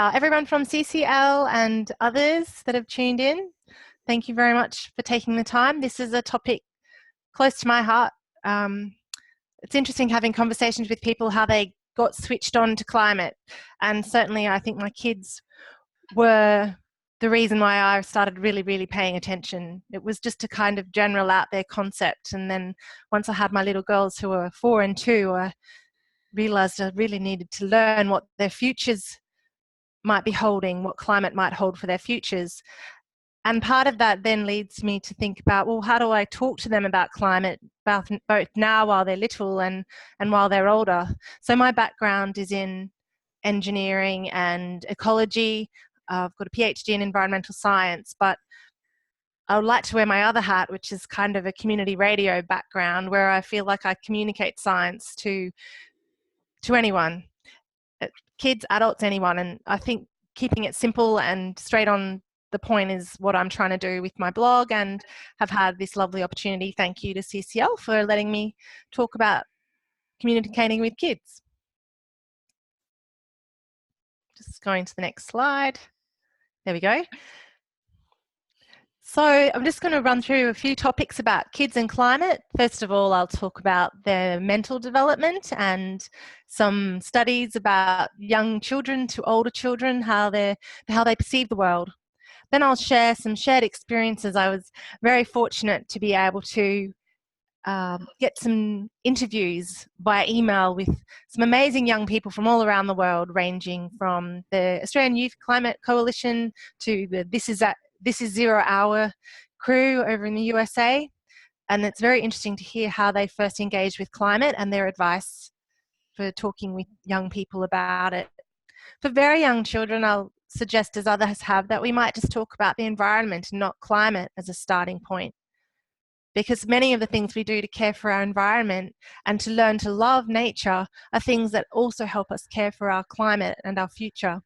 Everyone from CCL and others that have tuned in, thank you very much for taking the time. This is a topic close to my heart. It's interesting having conversations with people how they got switched on to climate, and certainly I think my kids were the reason why I started really paying attention. It was just a kind of general out there concept, and then once I had my little girls who were 4 and 2, I realised I really needed to learn what their futures might be holding, what climate might hold for their futures. And part of that then leads me to think about, well, how do I talk to them about climate, both now while they're little and while they're older? So my background is in engineering and ecology. I've got a PhD in environmental science, but I would like to wear my other hat, which is kind of a community radio background, where I feel like I communicate science to anyone. Kids, adults, anyone. And I think keeping it simple and straight on the point is what I'm trying to do with my blog, and have had this lovely opportunity. Thank you to CCL for letting me talk about communicating with kids. Just going to the next slide. There we go. So I'm just going to run through a few topics about kids and climate. First of all, I'll talk about their mental development and some studies about young children to older children, how they perceive the world. Then I'll share some shared experiences. I was very fortunate to be able to get some interviews via email with some amazing young people from all around the world, ranging from the Australian Youth Climate Coalition to the This is 0 Hour crew over in the USA. And it's very interesting to hear how they first engaged with climate and their advice for talking with young people about it. For very young children, I'll suggest, as others have, that we might just talk about the environment and not climate as a starting point. Because many of the things we do to care for our environment and to learn to love nature are things that also help us care for our climate and our future.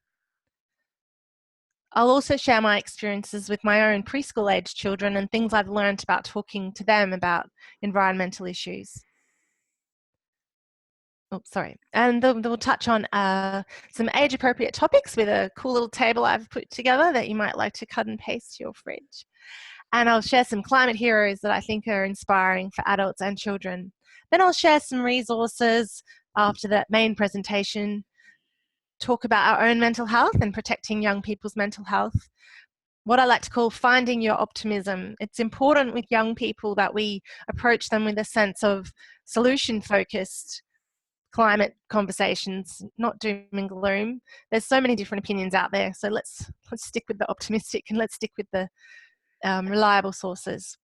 I'll also share my experiences with my own preschool age children and things I've learned about talking to them about environmental issues. Oh, sorry. And we'll touch on some age-appropriate topics with a cool little table I've put together that you might like to cut and paste to your fridge. And I'll share some climate heroes that I think are inspiring for adults and children. Then I'll share some resources after that main presentation, talk about our own mental health and protecting young people's mental health. What I like to call finding your optimism. It's important with young people that we approach them with a sense of solution-focused climate conversations, not doom and gloom. There's so many different opinions out there, so let's stick with the optimistic and let's stick with the reliable sources.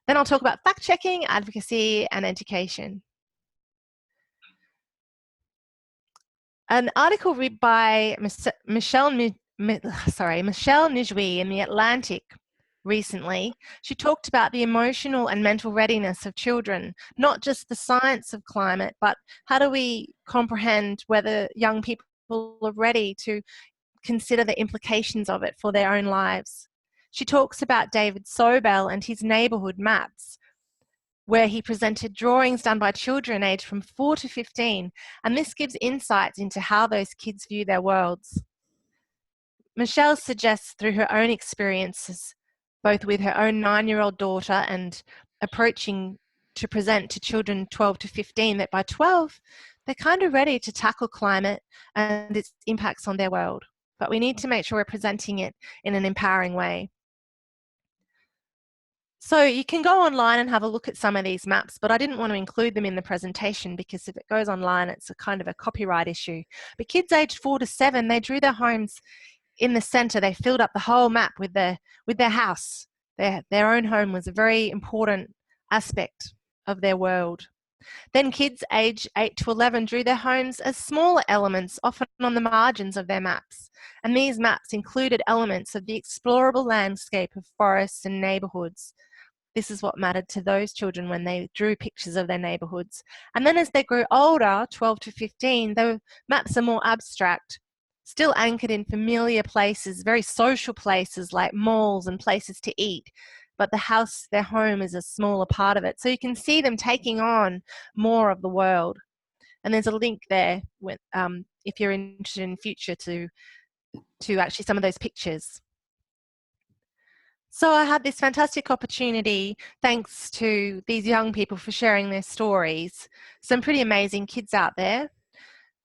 Then I'll talk about fact-checking, advocacy and education. An article read by Michelle Nijwi in The Atlantic recently. She talked about the emotional and mental readiness of children, not just the science of climate, but how do we comprehend whether young people are ready to consider the implications of it for their own lives. She talks about David Sobel and his Neighbourhood maps, where he presented drawings done by children aged from 4 to 15, and this gives insights into how those kids view their worlds. Michelle suggests through her own experiences, both with her own 9-year-old daughter and approaching to present to children 12 to 15, that by 12, they're kind of ready to tackle climate and its impacts on their world. But we need to make sure we're presenting it in an empowering way. So you can go online and have a look at some of these maps, but I didn't want to include them in the presentation because if it goes online, it's a kind of a copyright issue. But kids aged 4 to 7, they drew their homes in the center. They filled up the whole map with their house. Their own home was a very important aspect of their world. Then kids aged 8 to 11 drew their homes as smaller elements, often on the margins of their maps. And these maps included elements of the explorable landscape of forests and neighborhoods. This is what mattered to those children when they drew pictures of their neighborhoods. And then as they grew older, 12 to 15, the maps are more abstract, still anchored in familiar places, very social places like malls and places to eat. But the house, their home, is a smaller part of it. So you can see them taking on more of the world. And there's a link there with, if you're interested in future to to actually some of those pictures. So I had this fantastic opportunity, thanks to these young people for sharing their stories, some pretty amazing kids out there.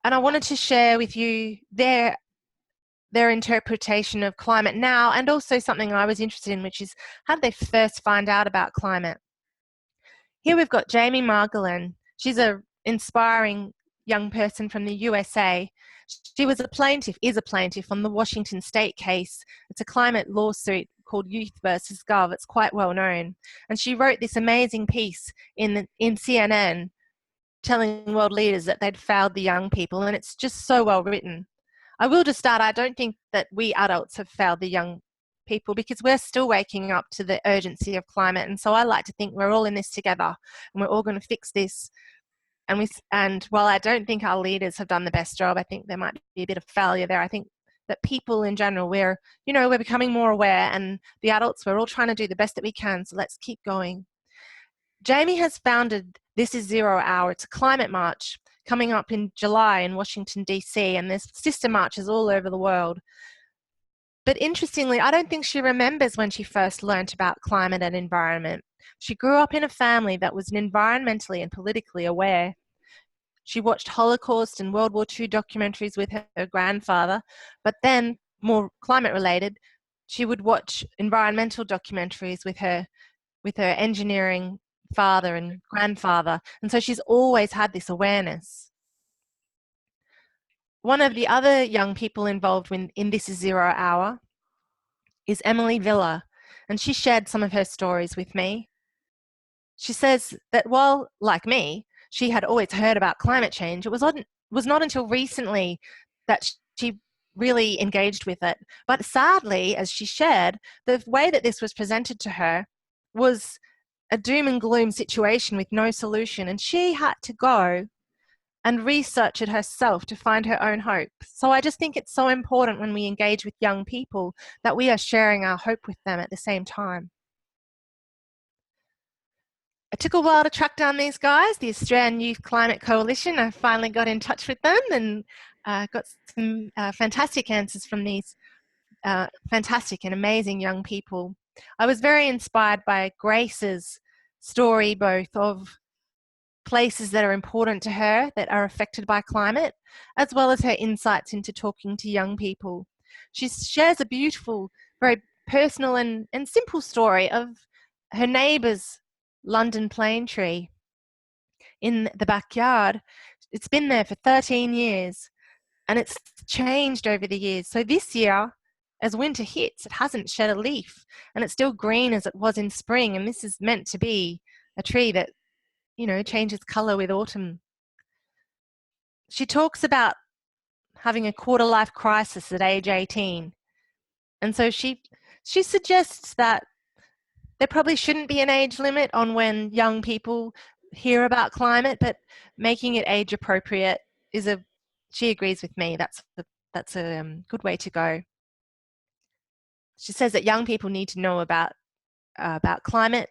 And I wanted to share with you their interpretation of climate now, and also something I was interested in, which is how did they first find out about climate. Here we've got Jamie Margolin. She's an inspiring young person from the USA. She is a plaintiff on the Washington State case. It's a climate lawsuit called Youth versus Gov. It's quite well known. And she wrote this amazing piece in CNN telling world leaders that they'd failed the young people, and it's just so well written. I will just start, I don't think that we adults have failed the young people, because we're still waking up to the urgency of climate. And so I like to think we're all in this together and we're all going to fix this. And while I don't think our leaders have done the best job, I think there might be a bit of failure there. I think that people in general, we're becoming more aware, and the adults, we're all trying to do the best that we can. So let's keep going. Jamie has founded This Is 0 Hour. It's a climate march coming up in July in Washington, DC, and there's sister marches all over the world. But interestingly, I don't think she remembers when she first learnt about climate and environment. She grew up in a family that was environmentally and politically aware. She watched Holocaust and World War II documentaries with her grandfather, but then, more climate related, she would watch environmental documentaries with her engineering father and grandfather. And so she's always had this awareness. One of the other young people involved in This Is 0 Hour is Emelly Villa, and she shared some of her stories with me. She says that while, like me, she had always heard about climate change, it was not until recently that she really engaged with it. But sadly, as she shared, the way that this was presented to her was a doom and gloom situation with no solution, and she had to go and research it herself to find her own hope. So I just think it's so important when we engage with young people that we are sharing our hope with them at the same time. It took a while to track down these guys, the Australian Youth Climate Coalition. I finally got in touch with them and got some fantastic answers from these fantastic and amazing young people. I was very inspired by Grace's story, both of places that are important to her that are affected by climate, as well as her insights into talking to young people. She shares a beautiful, very personal and simple story of her neighbour's London plane tree in the backyard. It's been there for 13 years and it's changed over the years. So this year, as winter hits, it hasn't shed a leaf and it's still green as it was in spring. And this is meant to be a tree that, changes colour with autumn. She talks about having a quarter life crisis at age 18. And so she suggests that there probably shouldn't be an age limit on when young people hear about climate, but making it age appropriate she agrees with me, that's a good way to go. She says that young people need to know about climate.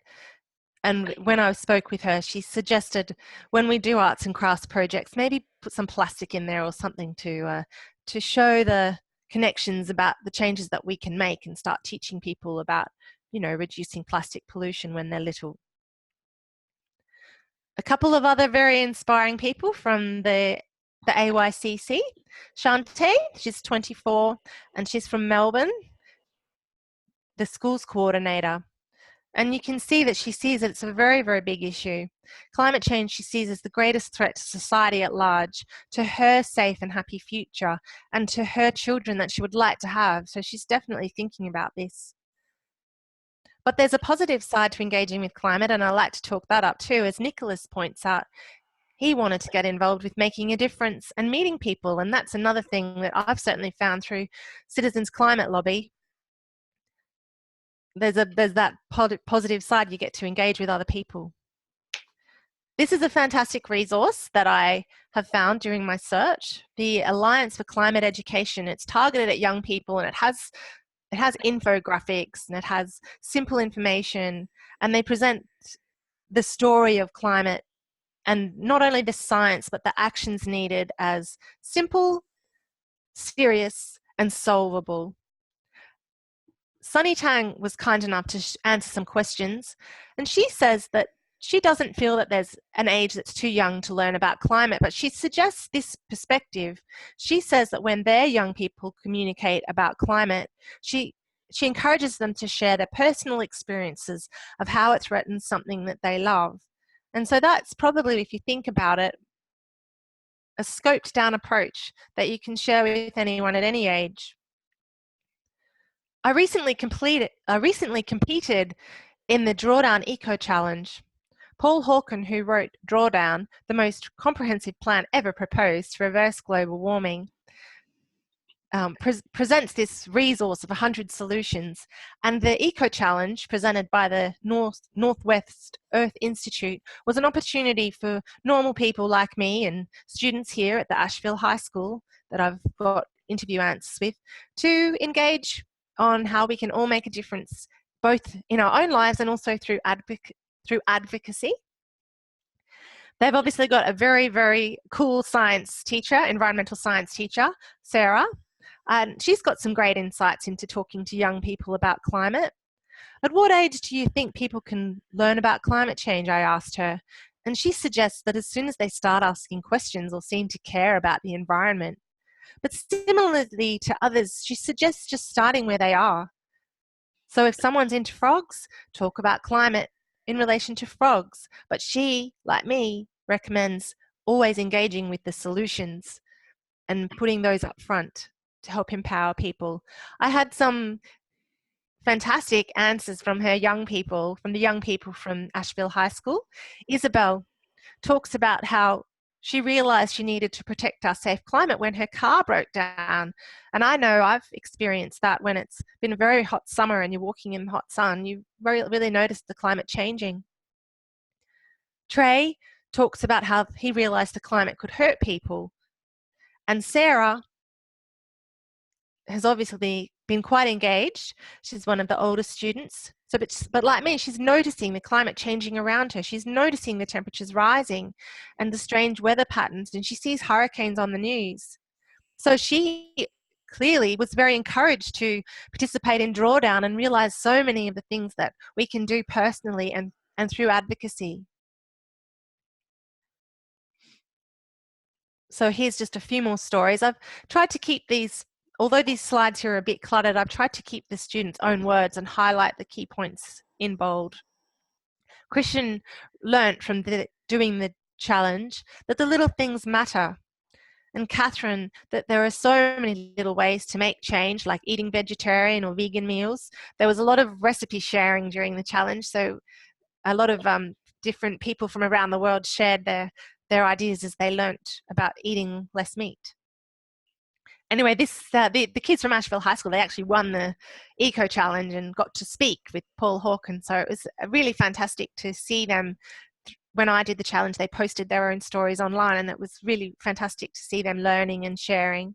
And when I spoke with her, she suggested when we do arts and crafts projects, maybe put some plastic in there or something to show the connections about the changes that we can make, and start teaching people about, reducing plastic pollution when they're little. A couple of other very inspiring people from the AYCC. Shantae, she's 24 and she's from Melbourne, the schools coordinator. And you can see that she sees that it's a very, very big issue. Climate change she sees as the greatest threat to society at large, to her safe and happy future, and to her children that she would like to have. So she's definitely thinking about this. But there's a positive side to engaging with climate, and I like to talk that up too. As Nicholas points out, he wanted to get involved with making a difference and meeting people, and that's another thing that I've certainly found through Citizens Climate Lobby. There's that positive side, you get to engage with other people. This is a fantastic resource that I have found during my search, the Alliance for Climate Education. It's targeted at young people, and it has infographics and it has simple information, and they present the story of climate and not only the science but the actions needed as simple, serious and solvable. Sunny Tang was kind enough to answer some questions, and she says that she doesn't feel that there's an age that's too young to learn about climate, but she suggests this perspective. She says that when their young people communicate about climate, she encourages them to share their personal experiences of how it threatens something that they love. And so that's probably, if you think about it, a scoped down approach that you can share with anyone at any age. I recently competed in the Drawdown EcoChallenge. Paul Hawken, who wrote Drawdown, the most comprehensive plan ever proposed to reverse global warming, presents this resource of 100 solutions. And the EcoChallenge, presented by the Northwest Earth Institute, was an opportunity for normal people like me and students here at the Asheville High School that I've got interview answers with to engage on how we can all make a difference, both in our own lives and also through advocacy. They've obviously got a very, very cool science teacher, environmental science teacher, Sarah, and she's got some great insights into talking to young people about climate. At what age do you think people can learn about climate change, I asked her. And she suggests that as soon as they start asking questions or seem to care about the environment. But similarly to others, she suggests just starting where they are. So if someone's into frogs, talk about climate in relation to frogs. But she, like me, recommends always engaging with the solutions and putting those up front to help empower people. I had some fantastic answers from the young people from Asheville High School. Isabel talks about how she realized she needed to protect our safe climate when her car broke down. And I know I've experienced that when it's been a very hot summer and you're walking in the hot sun, you really notice the climate changing. Trey talks about how he realized the climate could hurt people. And Sarah has obviously been quite engaged. She's one of the oldest students. But like me, she's noticing the climate changing around her. She's noticing the temperatures rising and the strange weather patterns, and she sees hurricanes on the news. So she clearly was very encouraged to participate in Drawdown and realize so many of the things that we can do personally and through advocacy. So here's just a few more stories. I've tried to keep these, although these slides here are a bit cluttered, I've tried to keep the students' own words and highlight the key points in bold. Christian learnt from doing the challenge that the little things matter. And Catherine, that there are so many little ways to make change, like eating vegetarian or vegan meals. There was a lot of recipe sharing during the challenge, so a lot of different people from around the world shared their ideas as they learnt about eating less meat. Anyway, the kids from Asheville High School, they actually won the EcoChallenge and got to speak with Paul Hawken. So it was really fantastic to see them. When I did the challenge, they posted their own stories online, and it was really fantastic to see them learning and sharing.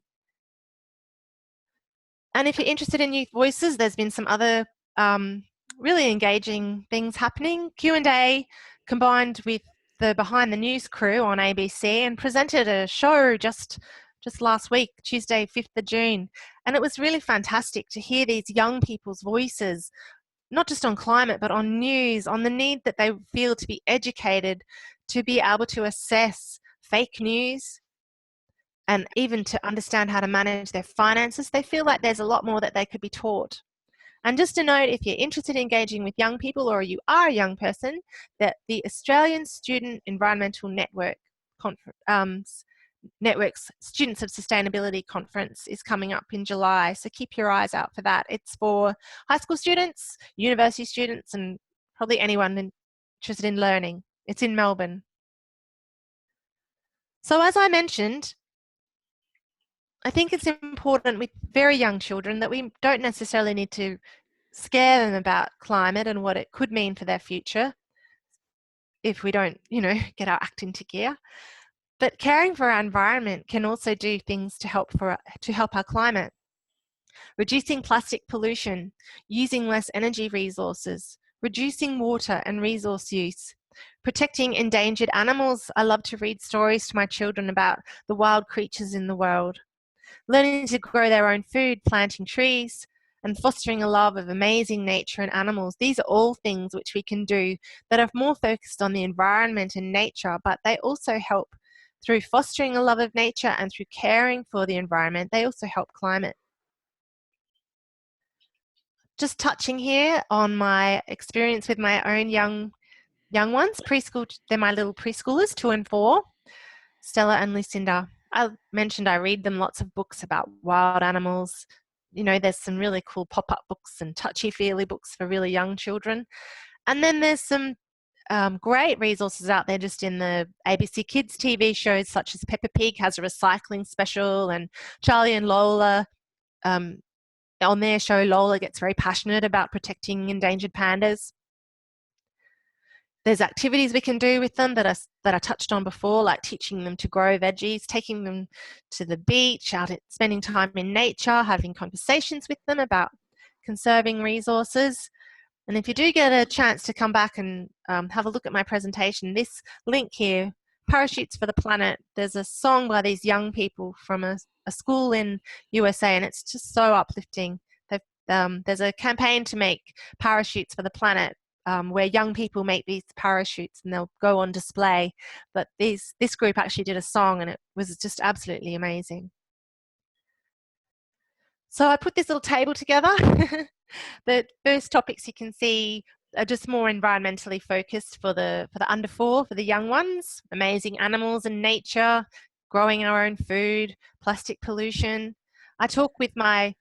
And if you're interested in youth voices, there's been some other really engaging things happening. Q&A combined with the Behind the News crew on ABC and presented a show just last week, Tuesday, 5th of June. And it was really fantastic to hear these young people's voices, not just on climate, but on news, on the need that they feel to be educated, to be able to assess fake news, and even to understand how to manage their finances. They feel like there's a lot more that they could be taught. And just a note, if you're interested in engaging with young people or you are a young person, that the Australian Student Environmental Network's Students of Sustainability Conference is coming up in July, so keep your eyes out for that. It's for high school students, university students, and probably anyone interested in learning. It's in Melbourne. So as I mentioned, I think it's important with very young children that we don't necessarily need to scare them about climate and what it could mean for their future if we don't, get our act into gear. But caring for our environment can also do things to help our climate. Reducing plastic pollution, using less energy resources, reducing water and resource use, protecting endangered animals. I love to read stories to my children about the wild creatures in the world. learning to grow their own food, planting trees, and fostering a love of amazing nature and animals. These are all things which we can do that are more focused on the environment and nature, but they also help through fostering a love of nature and through caring for the environment. They also help climate. Just touching here on my experience with my own young ones, preschool, they're my little preschoolers, 2 and 4, Stella and Lucinda. I mentioned I read them lots of books about wild animals. You know, there's some really cool pop-up books and touchy-feely books for really young children. And then there's some great resources out there just in the ABC Kids TV shows, such as Peppa Pig has a recycling special, and Charlie and Lola, on their show, Lola gets very passionate about protecting endangered pandas. There's activities we can do with them that I touched on before, like teaching them to grow veggies, taking them to the beach, spending time in nature, having conversations with them about conserving resources. And if you do get a chance to come back and have a look at my presentation, this link here, Parachutes for the Planet, there's a song by these young people from a school in USA, and it's just so uplifting. There's a campaign to make parachutes for the planet, where young people make these parachutes and they'll go on display. But this group actually did a song, and it was just absolutely amazing. So I put this little table together. The first topics you can see are just more environmentally focused for the under 4, for the young ones: amazing animals and nature, growing our own food, plastic pollution. I talk with my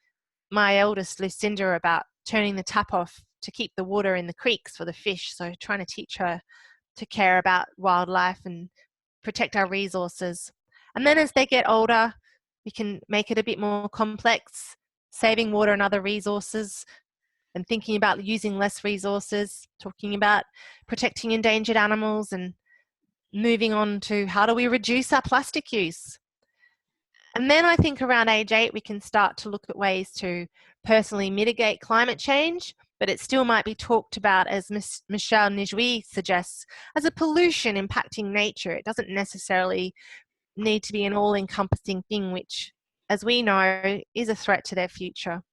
eldest Lucinda about turning the tap off to keep the water in the creeks for the fish, so trying to teach her to care about wildlife and protect our resources. And then as they get older, we can make it a bit more complex, saving water and other resources, and thinking about using less resources, talking about protecting endangered animals, and moving on to how do we reduce our plastic use. And then I think around age 8, we can start to look at ways to personally mitigate climate change, but it still might be talked about, as Michelle Nijui suggests, as a pollution impacting nature. It doesn't necessarily need to be an all-encompassing thing, which, as we know, is a threat to their future.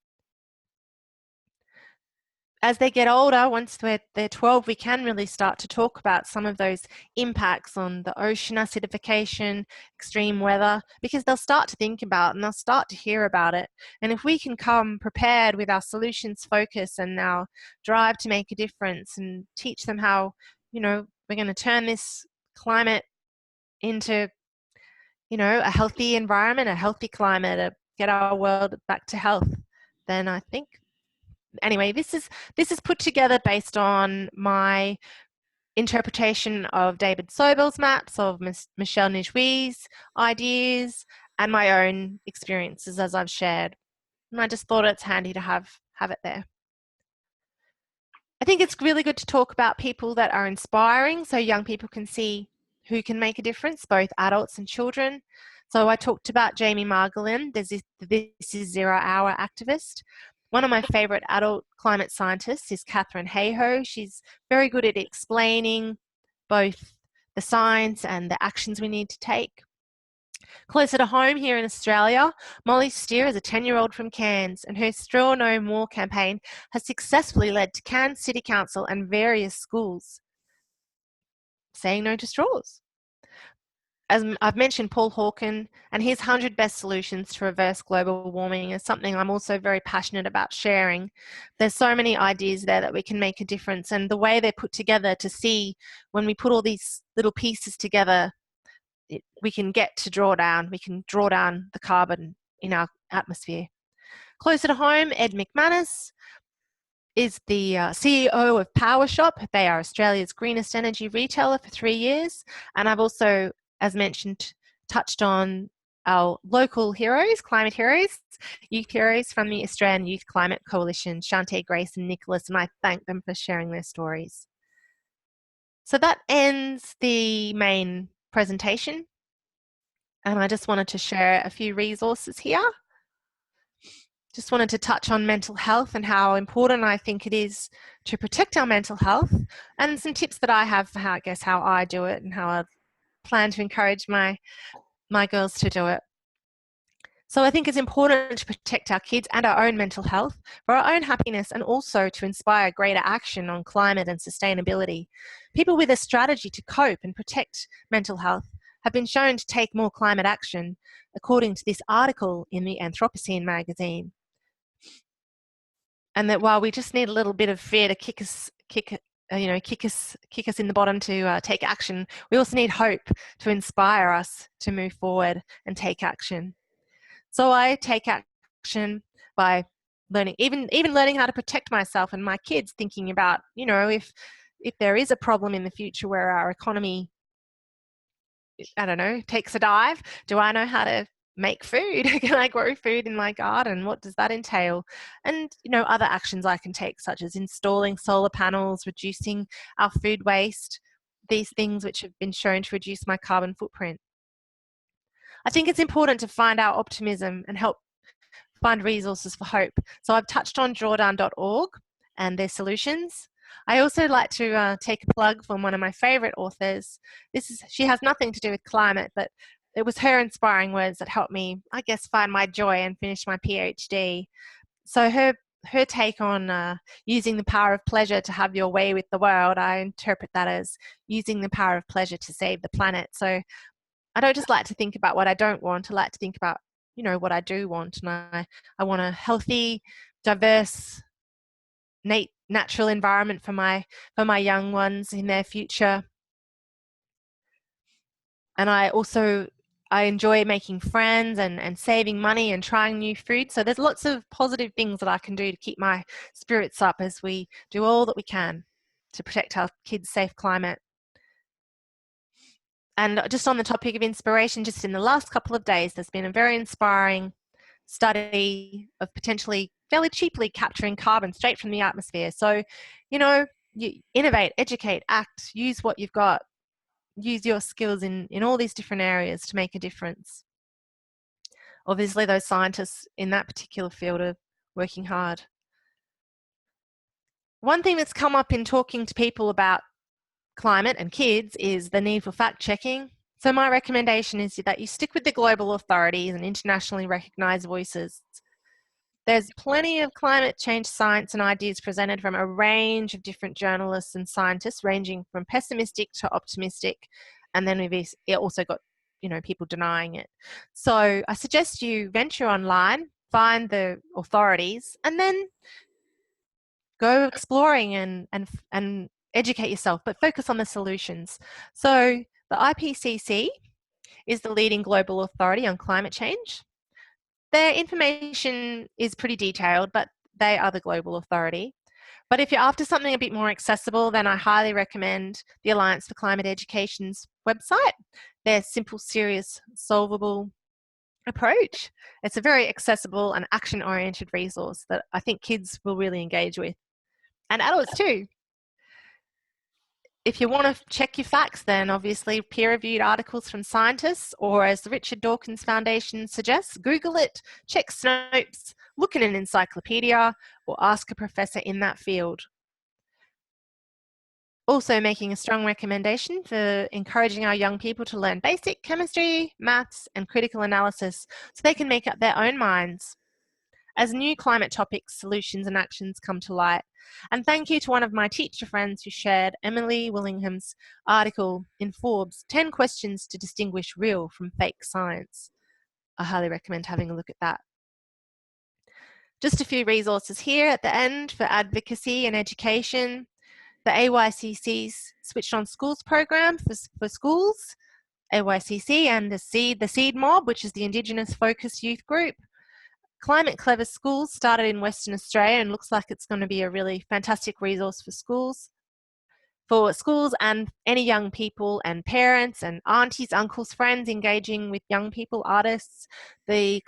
As they get older, once they're 12, we can really start to talk about some of those impacts on the ocean acidification, extreme weather, because they'll start to think about and they'll start to hear about it. And if we can come prepared with our solutions focus and our drive to make a difference, and teach them how, you know, we're going to turn this climate into, you know, a healthy environment, a healthy climate, get our world back to health, then I think, anyway, this is put together based on my interpretation of David Sobel's maps, of Michelle Nijui's ideas, and my own experiences as I've shared. And I just thought it's handy to have it there. I think it's really good to talk about people that are inspiring, so young people can see who can make a difference, both adults and children. So I talked about Jamie Margolin, This Is 0 Hour activist. One of my favourite adult climate scientists is Catherine Hayhoe. She's very good at explaining both the science and the actions we need to take. Closer to home here in Australia, Molly Steer is a 10-year-old from Cairns, and her Straw No More campaign has successfully led to Cairns City Council and various schools saying no to straws. As I've mentioned, Paul Hawken and his 100 best solutions to reverse global warming is something I'm also very passionate about sharing. There's so many ideas there that we can make a difference, and the way they're put together to see when we put all these little pieces together, we can get to drawdown. We can draw down the carbon in our atmosphere. Closer to home, Ed McManus is the CEO of PowerShop. They are Australia's greenest energy retailer for 3 years, and I've also, as mentioned, touched on our local heroes, climate heroes, youth heroes from the Australian Youth Climate Coalition, Shantae, Grace and Nicholas, and I thank them for sharing their stories. So that ends the main presentation, and I just wanted to share a few resources here. Just wanted to touch on mental health and how important I think it is to protect our mental health, and some tips that I have for how I do it and how I plan to encourage my girls to do it. So I think it's important to protect our kids and our own mental health for our own happiness, and also to inspire greater action on climate and sustainability. People with a strategy to cope and protect mental health have been shown to take more climate action, according to this article in the Anthropocene magazine. And that while we just need a little bit of fear to kick us in the bottom to take action, we also need hope to inspire us to move forward and take action. So I take action by learning, even learning how to protect myself and my kids, thinking about, if there is a problem in the future where our economy, I don't know, takes a dive, do I know how to make food? Can I grow food in my garden? What does that entail? And, other actions I can take, such as installing solar panels, reducing our food waste, these things which have been shown to reduce my carbon footprint. I think it's important to find our optimism and help find resources for hope. So I've touched on drawdown.org and their solutions. I also like to take a plug from one of my favourite authors. She has nothing to do with climate, but it was her inspiring words that helped me, I guess, find my joy and finish my PhD. So her take on using the power of pleasure to have your way with the world, I interpret that as using the power of pleasure to save the planet. So I don't just like to think about what I don't want. I like to think about, what I do want. And I want a healthy, diverse, natural environment for my young ones in their future. And I enjoy making friends and saving money and trying new food. So there's lots of positive things that I can do to keep my spirits up as we do all that we can to protect our kids' safe climate. And just on the topic of inspiration, just in the last couple of days, there's been a very inspiring study of potentially fairly cheaply capturing carbon straight from the atmosphere. So, you innovate, educate, act, use what you've got, use your skills in all these different areas to make a difference. Obviously, those scientists in that particular field are working hard. One thing that's come up in talking to people about climate and kids is the need for fact checking. So my recommendation is that you stick with the global authorities and internationally recognised voices. There's plenty of climate change science and ideas presented from a range of different journalists and scientists, ranging from pessimistic to optimistic. And then we've also got, people denying it. So I suggest you venture online, find the authorities, and then go exploring and educate yourself, but focus on the solutions. So the IPCC is the leading global authority on climate change. Their information is pretty detailed, but they are the global authority. But if you're after something a bit more accessible, then I highly recommend the Alliance for Climate Education's website. Their simple, serious, solvable approach. It's a very accessible and action-oriented resource that I think kids will really engage with, and adults too. If you want to check your facts, then obviously peer-reviewed articles from scientists, or as the Richard Dawkins Foundation suggests, Google it, check Snopes, look in an encyclopedia, or ask a professor in that field. Also making a strong recommendation for encouraging our young people to learn basic chemistry, maths, and critical analysis so they can make up their own minds as new climate topics, solutions, and actions come to light. And thank you to one of my teacher friends who shared Emelly Willingham's article in Forbes, 10 Questions to Distinguish Real from Fake Science. I highly recommend having a look at that. Just a few resources here at the end for advocacy and education. The AYCC's Switched On Schools program for schools, AYCC, and the Seed Mob, which is the Indigenous Focus Youth Group. Climate Clever Schools started in Western Australia and looks like it's going to be a really fantastic resource for schools and any young people and parents and aunties, uncles, friends engaging with young people, artists. The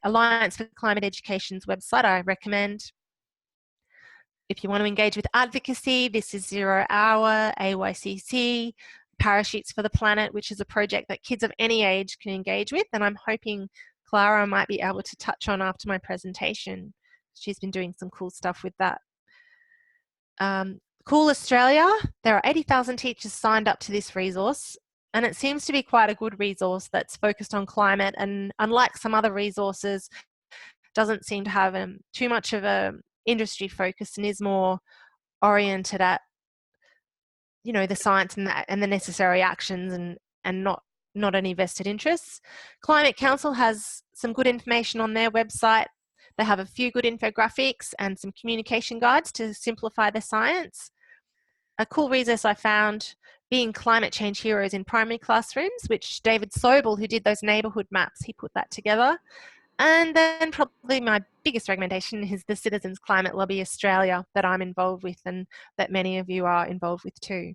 Alliance for Climate Education's website I recommend. If you want to engage with advocacy, this is 0 Hour, AYCC, Parachutes for the Planet, which is a project that kids of any age can engage with, and I'm hoping Clara might be able to touch on after my presentation. She's been doing some cool stuff with that. Cool Australia, there are 80,000 teachers signed up to this resource, and it seems to be quite a good resource that's focused on climate, and unlike some other resources, doesn't seem to have too much of a industry focus and is more oriented at, you know, the science and the necessary actions, and not any vested interests. Climate Council has some good information on their website. They have a few good infographics and some communication guides to simplify the science. A cool resource I found being Climate Change Heroes in Primary Classrooms, which David Sobel, who did those neighbourhood maps, he put that together. And then probably my biggest recommendation is the Citizens Climate Lobby Australia that I'm involved with, and that many of you are involved with too.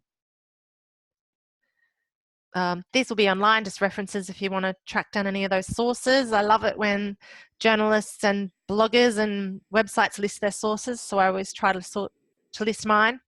These will be online, just references if you want to track down any of those sources. I love it when journalists and bloggers and websites list their sources, so I always try to list mine.